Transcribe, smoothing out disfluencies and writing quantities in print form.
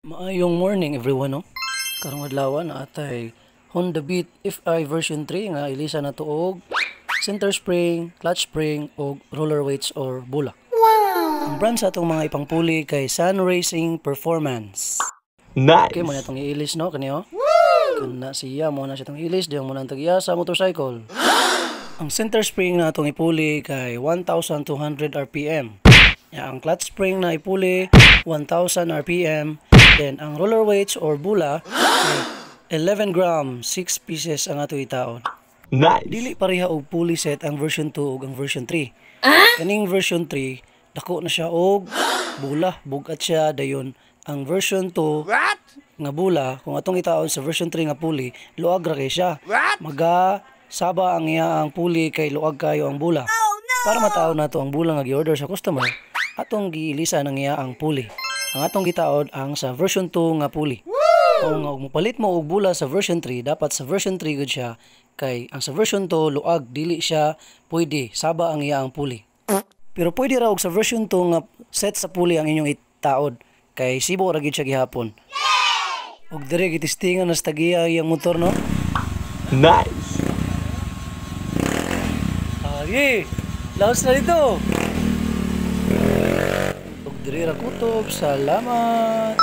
Maayong morning everyone no. Karong adlaw na atay Honda Beat FI version 3 nga ilisa na tuog center spring, clutch spring o roller weights or bulak. Wow. Ang brand sa atong mga ipangpuli kay Sun Racing Performance. Nice. Okay mo na itong iilis no kaniyo. Kana siya mo na siya itong iilis diyan mo nang tagiya sa motorcycle. Ang center spring na itong ipuli kay 1,200 RPM. Ya, ang clutch spring na ipuli 1,000 RPM. Then ang roller weights or bula ay 11 gram, 6 pieces ang ato itaon. Nice. Dili pareha og pulley set ang version 2 ug ang version 3. Kaning version 3 dako na siya og bula, bugat siya dayon. Ang version 2 nga bula kung atong itaon sa version 3 nga pulley, luag ra kay siya. Maga saba ang iya ang pulley kay luag kayo ang bula. Para mataw nato ang bula nga gi-order sa customer, atong giilisa nang iya ang pulley. Ang atong gitaod ang sa version 2 nga pulley. Kung mupalit mo og bula sa version 3, dapat sa version 3 gud siya kay ang sa version 2 luag dili siya pwede saba ang iya ang pulley. Pero pwede ra og sa version 2 nga set sa pulley ang inyong itaod kay sibo ra gid siya gihapon. Og dire gitistingan na sa tagiya iyang motor no. Nice. Agi, laos na dito. Og dire ra kutob, salamat.